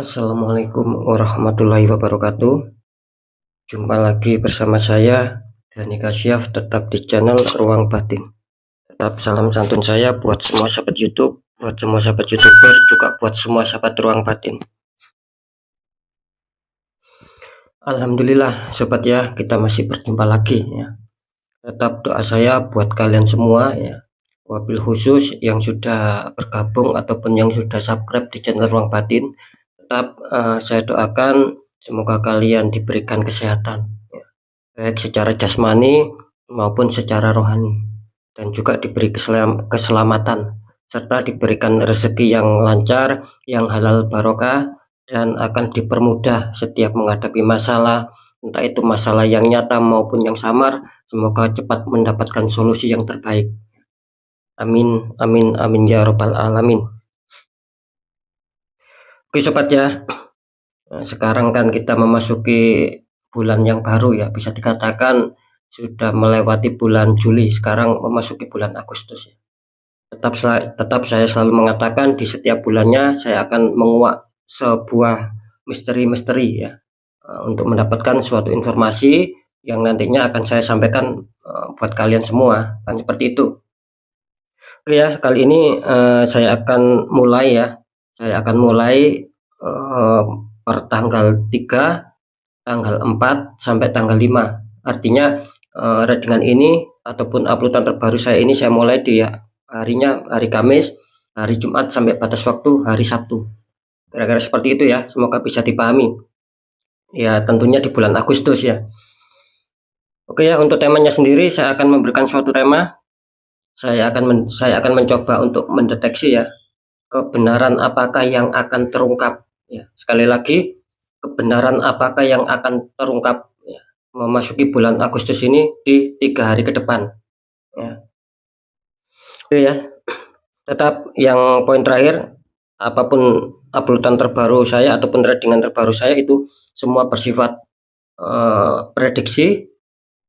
Assalamualaikum warahmatullahi wabarakatuh. Jumpa lagi bersama saya Dani Kasyaf, tetap di channel Ruang Batin. Tetap salam santun saya buat semua sahabat YouTube, buat semua sahabat YouTuber, juga buat semua sahabat Ruang Batin. Alhamdulillah sobat ya, kita masih berjumpa lagi ya. Tetap doa saya buat kalian semua ya. Wabil khusus yang sudah bergabung ataupun yang sudah subscribe di channel Ruang Batin. Tetap saya doakan semoga kalian diberikan kesehatan, baik secara jasmani maupun secara rohani, dan juga diberi keselamatan serta diberikan rezeki yang lancar, yang halal barokah, dan akan dipermudah setiap menghadapi masalah, entah itu masalah yang nyata maupun yang samar. Semoga cepat mendapatkan solusi yang terbaik. Amin, amin, amin ya robbal alamin. Oke sobat ya, sekarang kan kita memasuki bulan yang baru ya, bisa dikatakan sudah melewati bulan Juli, sekarang memasuki bulan Agustus ya. Tetap saya selalu mengatakan di setiap bulannya saya akan menguak sebuah misteri-misteri ya, untuk mendapatkan suatu informasi yang nantinya akan saya sampaikan buat kalian semua, kan seperti itu. Oke ya, kali ini saya akan mulai ya. Saya akan mulai per tanggal 3, tanggal 4 sampai tanggal 5. Artinya readingan ini ataupun uploadan terbaru saya ini saya mulai di harinya hari Kamis, hari Jumat sampai batas waktu hari Sabtu. Kira-kira seperti itu ya. Semoga bisa dipahami. Ya, tentunya di bulan Agustus ya. Oke ya, untuk temanya sendiri saya akan memberikan suatu tema. Saya akan mencoba untuk mendeteksi ya, kebenaran apakah yang akan terungkap ya. Sekali lagi, kebenaran apakah yang akan terungkap ya, memasuki bulan Agustus ini di 3 hari ke depan ya. Oke ya, tetap yang poin terakhir, apapun uploadan terbaru saya ataupun readingan terbaru saya itu semua bersifat prediksi,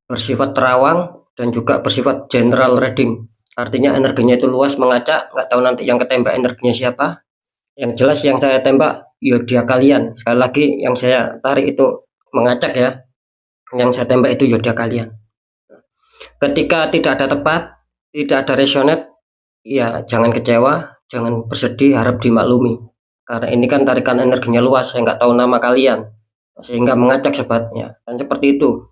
bersifat terawang, dan juga bersifat general reading. Artinya energinya itu luas, mengacak, nggak tahu nanti yang ketembak energinya siapa. Yang jelas yang saya tembak ya dia kalian. Sekali lagi yang saya tarik itu mengacak ya. Yang saya tembak itu ya dia kalian. Ketika tidak ada tepat, tidak ada resonate, ya jangan kecewa, jangan bersedih, harap dimaklumi. Karena ini kan tarikan energinya luas, saya nggak tahu nama kalian, sehingga mengacak sobatnya. Dan seperti itu.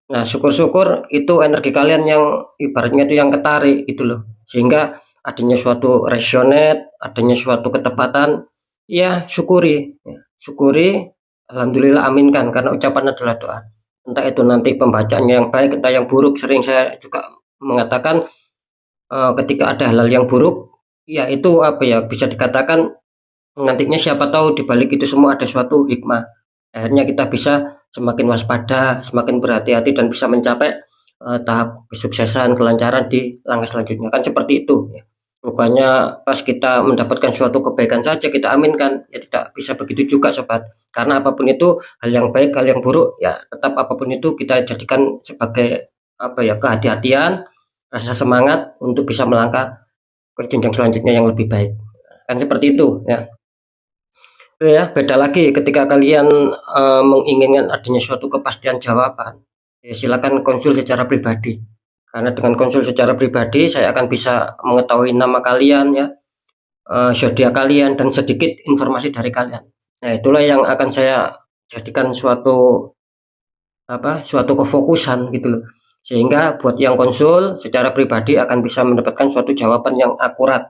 Nah, syukur-syukur itu energi kalian yang ibaratnya itu yang ketarik gitu loh. Sehingga adanya suatu resonate, adanya suatu ketepatan, ya syukuri. Ya, syukuri, alhamdulillah aminkan, karena ucapan adalah doa. Entah itu nanti pembacaannya yang baik, entah yang buruk. Sering saya juga mengatakan ketika ada hal-hal yang buruk, ya itu apa ya, bisa dikatakan nantinya siapa tahu di balik itu semua ada suatu hikmah. Akhirnya kita bisa semakin waspada, semakin berhati-hati, dan bisa mencapai tahap kesuksesan, kelancaran di langkah selanjutnya. Kan seperti itu ya. Bukannya pas kita mendapatkan suatu kebaikan saja kita aminkan, ya tidak bisa begitu juga sobat. Karena apapun itu, hal yang baik, hal yang buruk, ya tetap apapun itu kita jadikan sebagai apa ya, kehati-hatian, rasa semangat untuk bisa melangkah ke jenjang selanjutnya yang lebih baik. Kan seperti itu ya. Ya, beda lagi ketika kalian menginginkan adanya suatu kepastian jawaban. Ya, silakan konsul secara pribadi. Karena dengan konsul secara pribadi, saya akan bisa mengetahui nama kalian ya, zodiak kalian, dan sedikit informasi dari kalian. Nah, itulah yang akan saya jadikan suatu kefokusan gitu loh. Sehingga buat yang konsul secara pribadi akan bisa mendapatkan suatu jawaban yang akurat.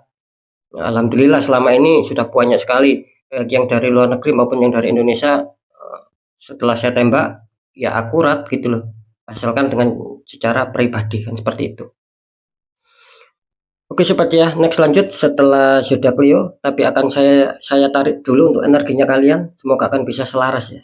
Nah, alhamdulillah selama ini sudah banyak sekali, baik yang dari luar negeri maupun yang dari Indonesia, setelah saya tembak ya akurat gitu loh, asalkan dengan secara pribadi, kan seperti itu. Oke sobat ya, next lanjut setelah zodiak Leo, tapi akan saya tarik dulu untuk energinya kalian, semoga akan bisa selaras ya.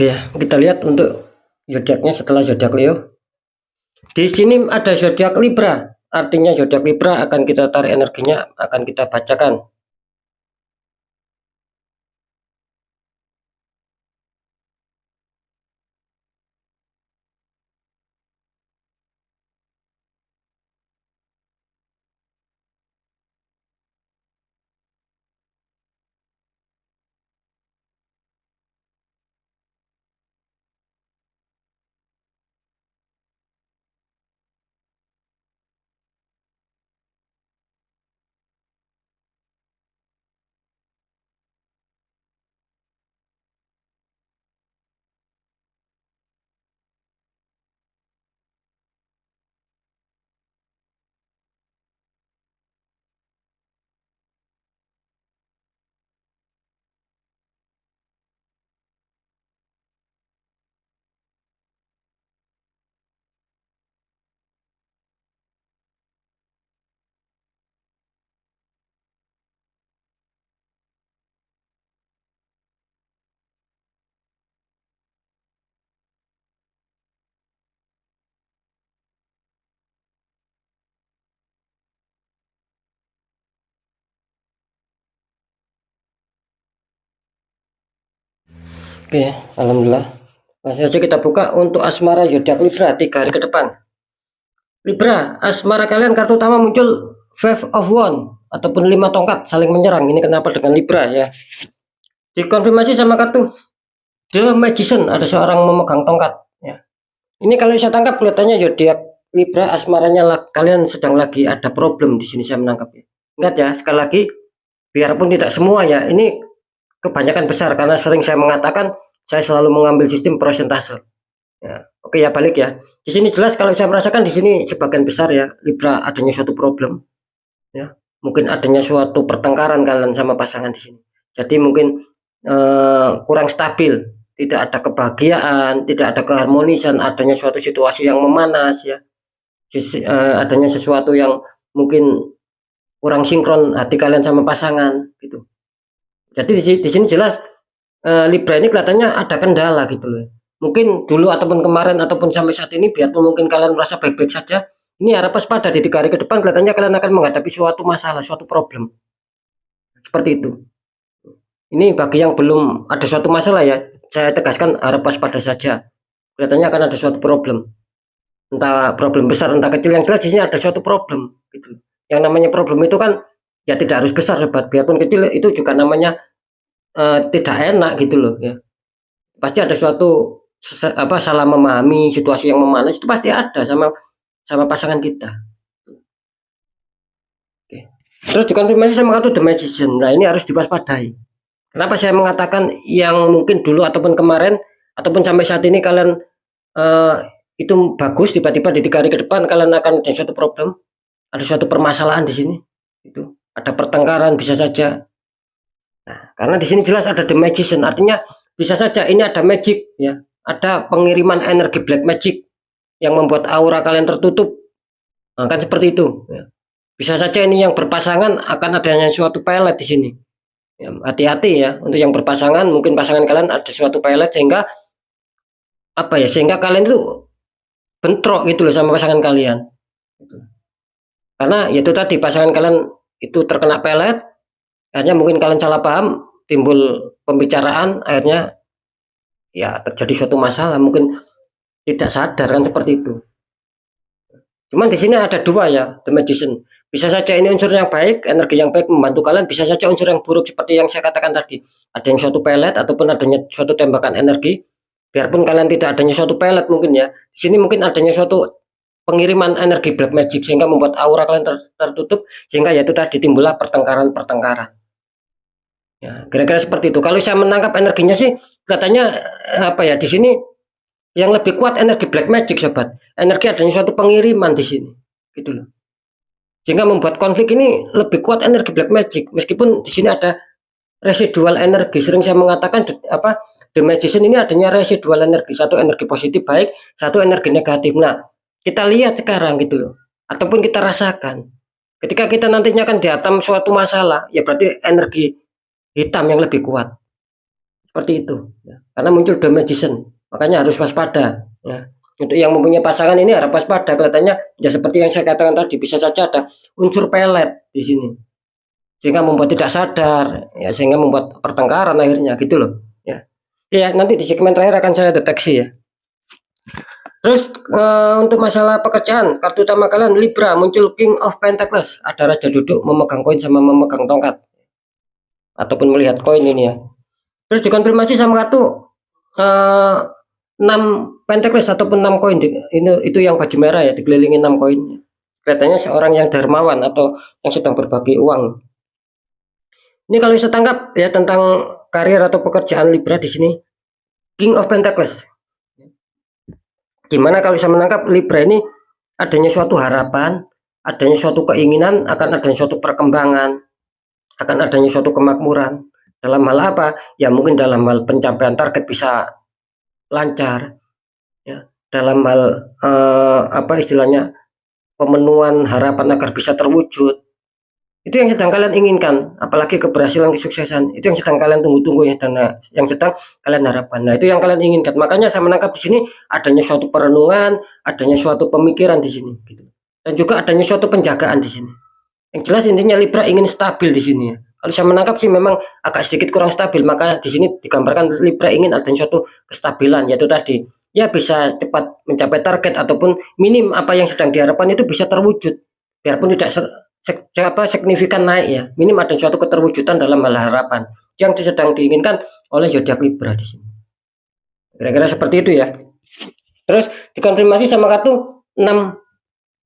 Oke ya, kita lihat untuk zodiaknya setelah zodiak Leo. Di sini ada zodiak Libra, artinya zodiak Libra akan kita tarik energinya, akan kita bacakan. Oke, alhamdulillah. Langsung saja kita buka untuk asmara zodiak Libra 3 hari ke depan. Libra, asmara kalian kartu utama muncul Five of Wands ataupun 5 tongkat saling menyerang. Ini kenapa dengan Libra ya? Dikonfirmasi sama kartu The Magician, ada seorang memegang tongkat ya. Ini kalau saya tangkap kelihatannya zodiak Libra asmaranya kalian sedang lagi ada problem di sini saya menangkap ya. Ingat ya, sekali lagi biarpun tidak semua ya, ini kebanyakan besar karena sering saya mengatakan saya selalu mengambil sistem persentase. Ya, oke ya, balik ya. Di sini jelas kalau saya merasakan di sini sebagian besar ya Libra adanya suatu problem. Ya, mungkin adanya suatu pertengkaran kalian sama pasangan di sini. Jadi mungkin kurang stabil, tidak ada kebahagiaan, tidak ada keharmonisan, adanya suatu situasi yang memanas ya. Adanya sesuatu yang mungkin kurang sinkron hati kalian sama pasangan gitu. Jadi di sini jelas Libra ini kelihatannya ada kendala gitu loh. Mungkin dulu ataupun kemarin ataupun sampai saat ini biarpun mungkin kalian merasa baik-baik saja, ini harap waspada di 3 hari ke depan kelihatannya kalian akan menghadapi suatu masalah, suatu problem. Seperti itu. Ini bagi yang belum ada suatu masalah ya, saya tegaskan harap waspada saja. Kelihatannya akan ada suatu problem. Entah problem besar, entah kecil, yang jelas di sini ada suatu problem gitu. Yang namanya problem itu kan ya tidak harus besar sobat, biarpun kecil itu juga namanya tidak enak gitu loh ya. Pasti ada suatu salah memahami situasi yang memanas itu pasti ada sama pasangan kita. Oke. Terus dikonfirmasi sama kartu The Magician. Nah, ini harus diwaspadai. Kenapa saya mengatakan yang mungkin dulu ataupun kemarin ataupun sampai saat ini kalian itu bagus, tiba-tiba di 3 hari ke depan kalian akan ada suatu problem, ada suatu permasalahan di sini. Itu ada pertengkaran bisa saja. Nah, karena di sini jelas ada The Magician, artinya bisa saja ini ada magic ya, ada pengiriman energi black magic yang membuat aura kalian tertutup. Nah, kan seperti itu ya. Bisa saja ini yang berpasangan akan adanya suatu pelet di sini. Ya, hati-hati ya untuk yang berpasangan, mungkin pasangan kalian ada suatu pelet sehingga apa ya, sehingga kalian itu bentrok gitu loh sama pasangan kalian. Karena itu tadi pasangan kalian itu terkena pelet, akhirnya mungkin kalian salah paham, timbul pembicaraan, akhirnya ya terjadi suatu masalah, mungkin tidak sadar kan seperti itu. Cuman di sini ada dua ya, The Magician. Bisa saja ini unsur yang baik, energi yang baik membantu kalian, bisa saja unsur yang buruk seperti yang saya katakan tadi. Ada yang suatu pelet ataupun adanya suatu tembakan energi. Biarpun kalian tidak adanya suatu pelet mungkin ya. Di sini mungkin adanya suatu pengiriman energi black magic sehingga membuat aura kalian tertutup, sehingga yaitu tadi timbullah pertengkaran-pertengkaran. Ya, kira-kira seperti itu. Kalau saya menangkap energinya sih katanya apa ya, di sini yang lebih kuat energi black magic sobat. Energi adanya suatu pengiriman di sini. Gitu loh. Sehingga membuat konflik ini lebih kuat energi black magic. Meskipun di sini ada residual energi. Sering saya mengatakan The Magician ini adanya residual energi. Satu energi positif baik, satu energi negatif. Nah, kita lihat sekarang gitu loh. Ataupun kita rasakan. Ketika kita nantinya akan dihantam suatu masalah, ya berarti energi hitam yang lebih kuat. seperti itu ya. Karena muncul the magician, makanya harus waspada ya. Untuk yang mempunyai pasangan ini harap waspada, kelihatannya ya seperti yang saya katakan tadi, bisa saja ada unsur pelet di sini sehingga membuat tidak sadar ya, sehingga membuat pertengkaran akhirnya gitu loh ya. Ya nanti di segmen terakhir akan saya deteksi ya. Terus untuk masalah pekerjaan, kartu utama kalian Libra, muncul King of Pentacles, ada raja duduk memegang koin sama memegang tongkat ataupun melihat koin ini ya. Terus dikonfirmasi sama kartu 6 Pentacles ataupun 6 koin, ini itu yang baju merah ya, dikelilingi 6 koin. Kelihatannya seorang yang dermawan atau yang sedang berbagi uang. Ini kalau saya tangkap ya tentang karir atau pekerjaan Libra di sini, King of Pentacles. Gimana kalau saya menangkap Libra ini adanya suatu harapan, adanya suatu keinginan, akan adanya suatu perkembangan, akan adanya suatu kemakmuran. Dalam hal apa? Ya mungkin dalam hal pencapaian target bisa lancar, ya. Dalam hal apa istilahnya, pemenuhan harapan agar bisa terwujud. Itu yang sedang kalian inginkan, apalagi keberhasilan, kesuksesan, itu yang sedang kalian tunggu-tunggu ya, dan yang sedang kalian harapkan. Nah, itu yang kalian inginkan. Makanya saya menangkap di sini adanya suatu perenungan, adanya suatu pemikiran di sini, gitu. Dan juga adanya suatu penjagaan di sini. Yang jelas intinya Libra ingin stabil di sini ya. Kalau saya menangkap sih memang agak sedikit kurang stabil, maka di sini digambarkan Libra ingin adanya suatu kestabilan, yaitu tadi ya bisa cepat mencapai target ataupun minim apa yang sedang diharapkan itu bisa terwujud, biarpun tidak signifikan naik ya, minim ada suatu keterwujudan dalam hal harapan yang sedang diinginkan oleh zodiak Libra di sini. Kira-kira seperti itu ya. Terus dikonfirmasi sama kartu 6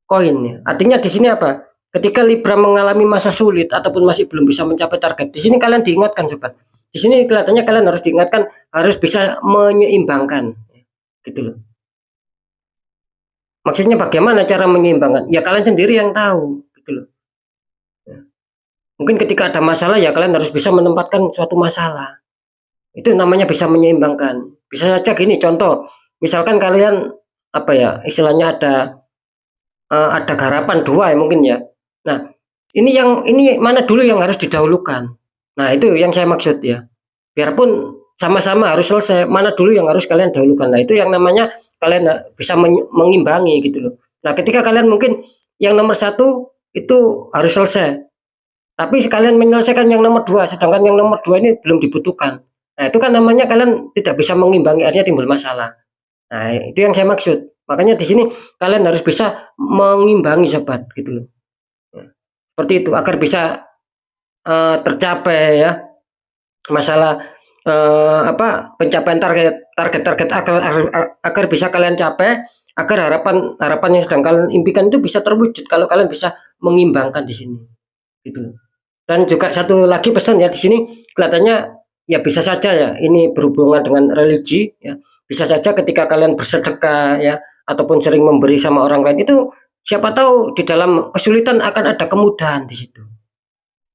koin ya. Artinya di sini apa? Ketika Libra mengalami masa sulit ataupun masih belum bisa mencapai target, di sini kalian diingatkan sobat. Di sini kelihatannya kalian harus diingatkan, harus bisa menyeimbangkan, gitu loh. Maksudnya bagaimana cara menyeimbangkan? Ya kalian sendiri yang tahu, gitu loh. Mungkin ketika ada masalah ya kalian harus bisa menempatkan suatu masalah. Itu namanya bisa menyeimbangkan. Bisa saja gini contoh, misalkan kalian apa ya istilahnya ada garapan dua ya mungkin ya. Nah ini mana dulu yang harus didahulukan. Nah itu yang saya maksud ya. Biarpun sama-sama harus selesai, mana dulu yang harus kalian dahulukan. Nah itu yang namanya kalian bisa mengimbangi gitu loh. Nah ketika kalian mungkin yang nomor satu itu harus selesai, tapi sekalian menyelesaikan yang nomor 2, sedangkan yang nomor 2 ini belum dibutuhkan. Nah, itu kan namanya kalian tidak bisa mengimbangi, artinya timbul masalah. Nah, itu yang saya maksud. Makanya di sini kalian harus bisa mengimbangi sobat gitu loh. Seperti itu agar bisa tercapai ya masalah pencapaian target agar bisa kalian capai, agar harapan yang sedang kalian impikan itu bisa terwujud kalau kalian bisa mengimbangkan di sini. Gitu. Dan juga satu lagi pesan ya di sini kelihatannya ya bisa saja ya ini berhubungan dengan religi ya. Bisa saja ketika kalian bersedekah ya ataupun sering memberi sama orang lain itu siapa tahu di dalam kesulitan akan ada kemudahan di situ.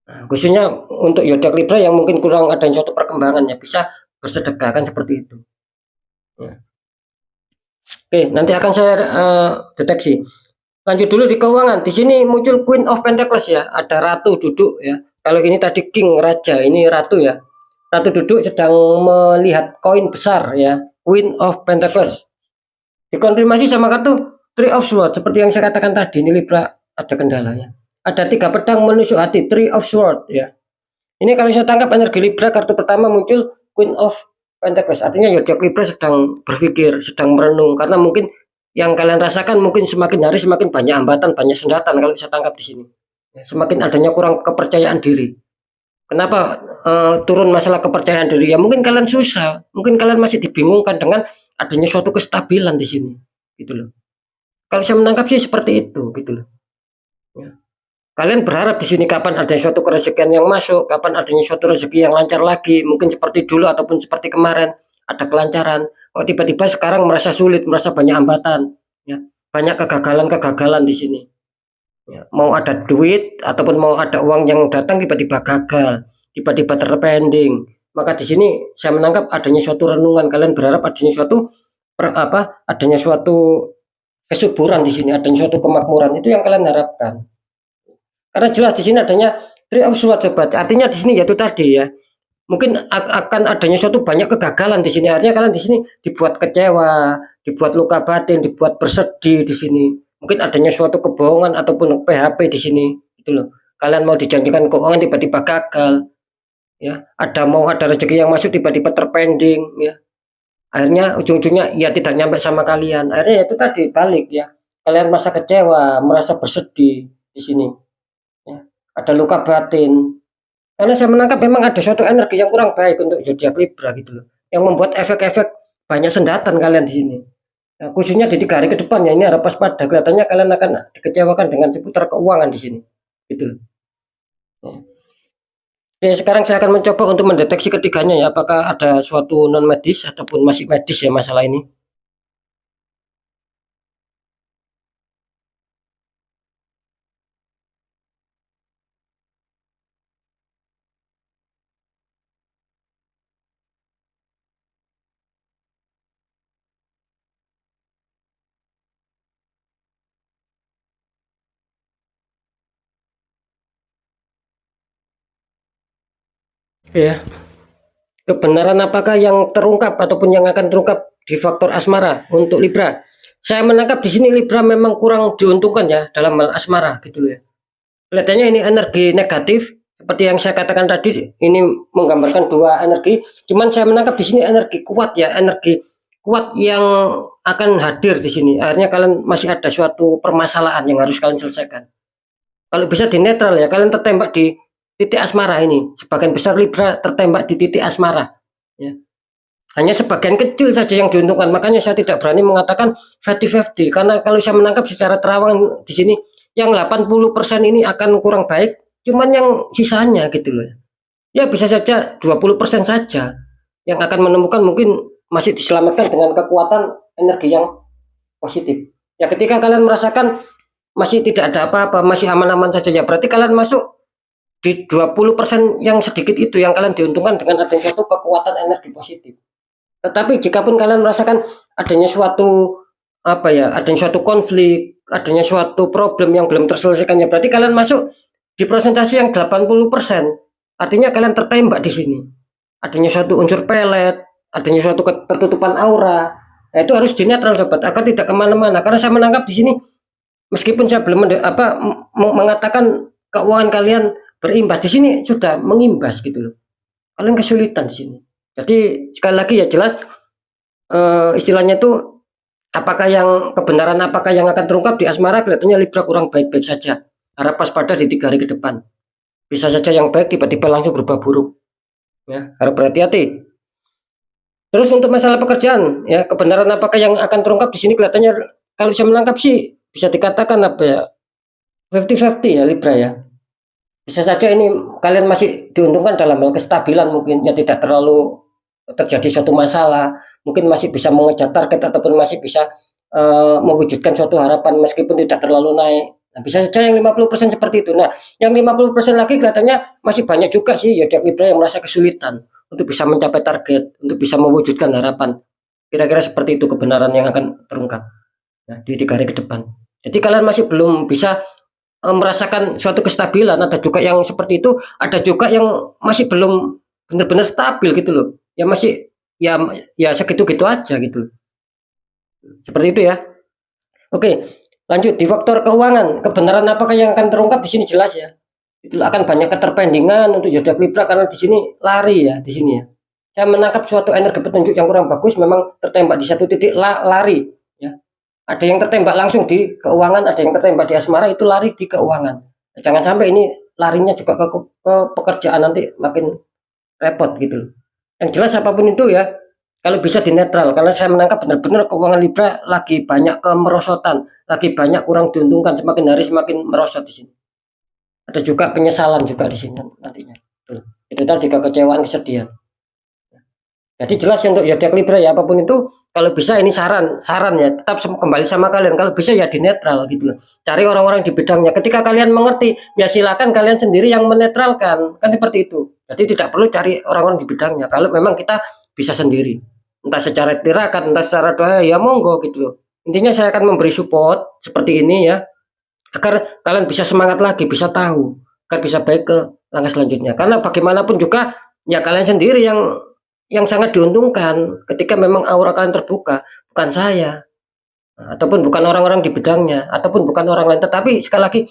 Nah, khususnya untuk zodiak Libra yang mungkin kurang ada suatu perkembangan ya bisa bersedekah kan seperti itu. Ya. Oke, nanti akan saya deteksi. Lanjut dulu di keuangan. Di sini muncul Queen of Pentacles ya. Ada ratu duduk ya. Kalau ini tadi king raja, ini ratu ya. Ratu duduk sedang melihat koin besar ya. Queen of Pentacles. Dikonfirmasi sama kartu Three of Swords. Seperti yang saya katakan tadi, ini Libra ada kendalanya. Ada 3 pedang menusuk hati, Three of Swords ya. Ini kalau saya tangkap energi Libra, kartu pertama muncul Queen of Pentacles. Artinya zodiak Libra sedang berpikir, sedang merenung karena mungkin yang kalian rasakan mungkin semakin hari semakin banyak hambatan, banyak sendatan kalau saya tangkap di sini. Semakin adanya kurang kepercayaan diri. Kenapa turun masalah kepercayaan diri? Ya mungkin kalian susah, mungkin kalian masih dibingungkan dengan adanya suatu kestabilan di sini, gitu loh. Kalau saya menangkap sih seperti itu, gitu loh. Ya. Kalian berharap di sini kapan adanya suatu rezekian yang masuk, kapan adanya suatu rezeki yang lancar lagi, mungkin seperti dulu ataupun seperti kemarin ada kelancaran. Kok tiba-tiba sekarang merasa sulit, merasa banyak hambatan, ya, banyak kegagalan di sini. Ya, mau ada duit ataupun mau ada uang yang datang tiba-tiba gagal, tiba-tiba terpending. Maka di sini saya menangkap adanya suatu renungan. Kalian berharap adanya adanya suatu kesuburan di sini, adanya suatu kemakmuran. Itu yang kalian harapkan. Karena jelas di sini adanya Three of Swords sobat. Artinya di sini yaitu tadi ya. mungkin akan adanya suatu banyak kegagalan di sini. Artinya kalian di sini dibuat kecewa, dibuat luka batin, dibuat bersedih di sini. Mungkin adanya suatu kebohongan ataupun PHP di sini, gitu loh. Kalian mau dijanjikan keuangan tiba-tiba gagal, ya. Ada rezeki yang masuk tiba-tiba terpending, ya. Akhirnya ujung-ujungnya ya tidak nyampe sama kalian. Akhirnya ya itu tadi balik ya. Kalian merasa kecewa, merasa bersedih di sini, ya. Ada luka batin. Karena saya menangkap memang ada suatu energi yang kurang baik untuk zodiak Libra gitu loh. Yang membuat efek-efek banyak sendatan kalian di sini. Nah, khususnya di 3 hari ke depan ya ini harap waspada. Kelihatannya kalian akan dikecewakan dengan seputar keuangan di sini. Gitu loh. Ya, sekarang saya akan mencoba untuk mendeteksi ketiganya ya, apakah ada suatu non medis ataupun masih medis ya masalah ini. Ya, kebenaran apakah yang terungkap ataupun yang akan terungkap di faktor asmara untuk Libra? Saya menangkap di sini Libra memang kurang diuntungkan ya dalam hal asmara gitu loh ya. Kelihatannya ini energi negatif seperti yang saya katakan tadi, ini menggambarkan dua energi. Cuman saya menangkap di sini energi kuat ya, energi kuat yang akan hadir di sini. Akhirnya kalian masih ada suatu permasalahan yang harus kalian selesaikan. Kalau bisa di netral ya, kalian tertembak di titik asmara ini. Sebagian besar Libra tertembak di titik asmara. Ya. Hanya sebagian kecil saja yang diuntungkan. Makanya saya tidak berani mengatakan 50-50. Karena kalau saya menangkap secara terawang di sini, yang 80% ini akan kurang baik. Cuman yang sisanya gitu loh. Ya bisa saja 20% saja yang akan menemukan mungkin masih diselamatkan dengan kekuatan energi yang positif. Ya ketika kalian merasakan masih tidak ada apa-apa, masih aman-aman saja ya berarti kalian masuk di 20% yang sedikit itu yang kalian diuntungkan dengan adanya suatu kekuatan energi positif. Tetapi jikapun kalian merasakan adanya suatu apa ya, adanya suatu konflik, adanya suatu problem yang belum terselesaikan ya berarti kalian masuk di presentasi yang 80%. Artinya kalian tertembak di sini. Adanya suatu unsur pelet, adanya suatu ketertutupan aura. Nah, itu harus dinetral sobat agar tidak kemana-mana. Karena saya menangkap di sini meskipun saya belum mengatakan keuangan kalian berimbas, di sini sudah mengimbas gitu loh. Kalian kesulitan di sini. Jadi sekali lagi ya jelas istilahnya itu kebenaran apakah yang akan terungkap di asmara, kelihatannya Libra kurang baik-baik saja. Harap waspada di 3 hari ke depan. Bisa saja yang baik tiba-tiba langsung berubah buruk. Ya, harap berhati-hati. Terus untuk masalah pekerjaan, ya kebenaran apakah yang akan terungkap di sini kelihatannya kalau saya menangkap sih bisa dikatakan apa ya 50-50 ya Libra ya. Bisa saja ini kalian masih diuntungkan dalam hal kestabilan mungkin ya tidak terlalu terjadi suatu masalah, mungkin masih bisa mengejar target ataupun masih bisa mewujudkan suatu harapan meskipun tidak terlalu naik. Nah, bisa saja yang 50% seperti itu. Nah, yang 50% lagi kelihatannya masih banyak juga sih ya Libra yang merasa kesulitan untuk bisa mencapai target, untuk bisa mewujudkan harapan. Kira-kira seperti itu kebenaran yang akan terungkap nah, di 3 hari ke depan. Jadi kalian masih belum bisa merasakan suatu kestabilan. Ada juga yang seperti itu, ada juga yang masih belum benar-benar stabil gitu loh. Ya masih ya segitu-gitu aja gitu. Seperti itu ya. Oke, lanjut di faktor keuangan. Kebenaran apakah yang akan terungkap di sini jelas ya. Itu akan banyak keterpendingan untuk zodiak Libra karena di sini lari ya di sini ya. Saya menangkap suatu energi petunjuk yang kurang bagus memang tertembak di satu titik lari ya. Ada yang tertembak langsung di keuangan, ada yang tertembak di asmara itu lari di keuangan. Jangan sampai ini larinya juga ke pekerjaan nanti makin repot gitu. Yang jelas apapun itu ya kalau bisa di netral karena saya menangkap benar-benar keuangan Libra lagi banyak kemerosotan, lagi banyak kurang diuntungkan, semakin hari semakin merosot di sini. Ada juga penyesalan juga di sini nantinya. Itu tadi kekecewaan, kesedihan. Jadi jelas untuk zodiak Libra ya apapun itu kalau bisa ini saran ya tetap kembali sama kalian kalau bisa ya di netral gitu loh. Cari orang-orang di bidangnya. Ketika kalian mengerti ya silakan kalian sendiri yang menetralkan kan seperti itu. Jadi tidak perlu cari orang-orang di bidangnya kalau memang kita bisa sendiri. Entah secara tirakat, entah secara doa ya monggo gitu loh. Intinya saya akan memberi support seperti ini ya agar kalian bisa semangat lagi, bisa tahu, agar bisa baik ke langkah selanjutnya. Karena bagaimanapun juga Ya kalian sendiri yang sangat diuntungkan ketika memang aura kalian terbuka, bukan saya, ataupun bukan orang-orang di bidangnya, ataupun bukan orang lain. Tetapi sekali lagi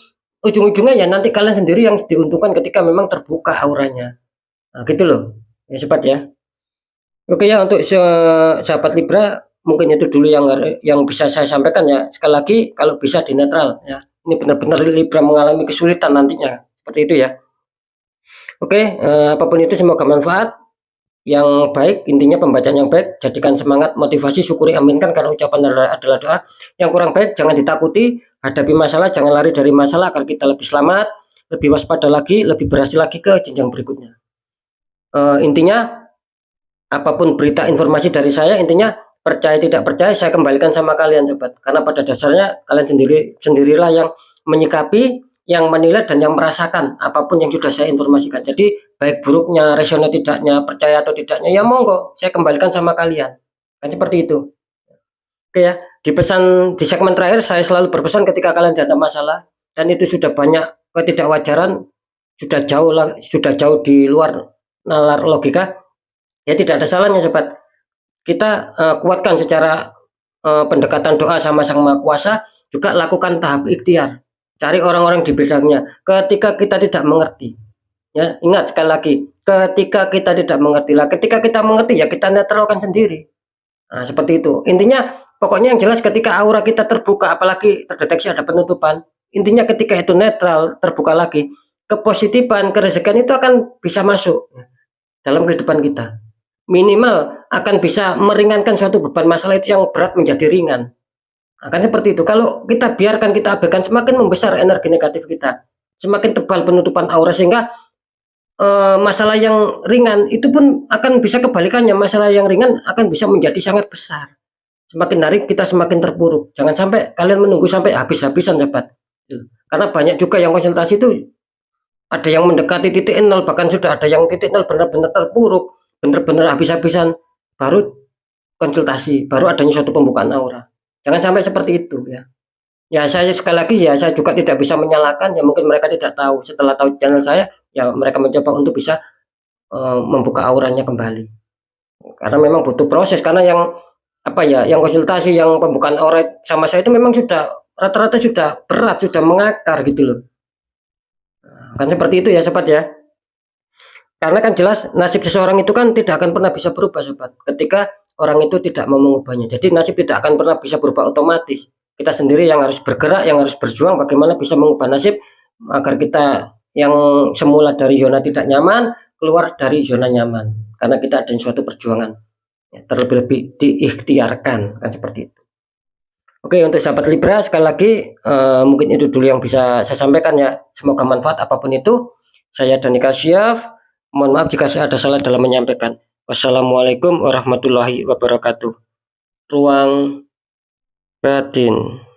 ujung-ujungnya ya nanti kalian sendiri yang diuntungkan ketika memang terbuka auranya. Nah, gitu loh. Ya sobat ya. Oke ya, untuk sahabat Libra mungkin itu dulu yang bisa saya sampaikan ya. Sekali lagi kalau bisa di netral ya. Ini benar-benar Libra mengalami kesulitan nantinya. Seperti itu ya. Oke, apapun itu semoga manfaat yang baik, intinya pembacaan yang baik, jadikan semangat, motivasi, syukuri, aminkan karena ucapan adalah doa. Yang kurang baik jangan ditakuti, hadapi masalah, jangan lari dari masalah agar kita lebih selamat, lebih waspada lagi, lebih berhasil lagi ke jenjang berikutnya. Intinya apapun berita informasi dari saya, intinya percaya tidak percaya saya kembalikan sama kalian sobat, karena pada dasarnya kalian sendirilah yang menyikapi, yang menilai dan yang merasakan apapun yang sudah saya informasikan. Jadi baik buruknya, rasional tidaknya, percaya atau tidaknya, ya monggo saya kembalikan sama kalian, kan seperti itu. Oke ya, di segmen terakhir saya selalu berpesan ketika kalian ada masalah dan itu sudah banyak ketidakwajaran, sudah jauh di luar nalar logika, ya tidak ada salahnya sobat kita kuatkan secara pendekatan doa sama Sang Maha Kuasa, juga lakukan tahap ikhtiar, cari orang-orang di bidangnya ketika kita tidak mengerti. Ya, ingat sekali lagi, ketika kita tidak mengerti lah, ketika kita mengerti ya kita netralkan sendiri. Nah, seperti itu. Intinya pokoknya yang jelas ketika aura kita terbuka, apalagi terdeteksi ada penutupan, intinya ketika itu netral, terbuka lagi, kepositifan, kerezekian itu akan bisa masuk dalam kehidupan kita. Minimal akan bisa meringankan suatu beban masalah itu yang berat menjadi ringan. Akan seperti itu. Kalau kita biarkan, kita abaikan, semakin membesar energi negatif kita, semakin tebal penutupan aura, sehingga masalah yang ringan itu pun akan bisa kebalikannya, masalah yang ringan akan bisa menjadi sangat besar. Semakin hari kita semakin terpuruk. Jangan sampai kalian menunggu sampai habis-habisan sahabat, karena banyak juga yang konsultasi itu ada yang mendekati titik nol, bahkan sudah ada yang titik nol benar-benar terpuruk, benar-benar habis-habisan, baru konsultasi, baru adanya suatu pembukaan aura. Jangan sampai seperti itu ya. Ya saya sekali lagi ya, saya juga tidak bisa menyalahkan, ya mungkin mereka tidak tahu. Setelah tahu channel saya, ya mereka mencoba untuk bisa membuka auranya kembali. Karena memang butuh proses, karena yang apa ya, yang konsultasi, yang pembukaan aura sama saya itu memang sudah rata-rata sudah berat, sudah mengakar gitu loh. Kan seperti itu ya sobat ya. Karena kan jelas nasib seseorang itu kan tidak akan pernah bisa berubah sobat, ketika orang itu tidak mau mengubahnya. Jadi nasib tidak akan pernah bisa berubah otomatis. Kita sendiri yang harus bergerak, yang harus berjuang bagaimana bisa mengubah nasib agar kita yang semula dari zona tidak nyaman keluar dari zona nyaman. Karena kita ada suatu perjuangan, ya, terlebih-lebih diikhtiarkan, kan seperti itu. Oke, untuk sahabat Libra sekali lagi mungkin itu dulu yang bisa saya sampaikan ya. Semoga manfaat apapun itu. Saya Dani Kasyaf. Mohon maaf jika saya ada salah dalam menyampaikan. Wassalamualaikum warahmatullahi wabarakatuh. Ruang batin.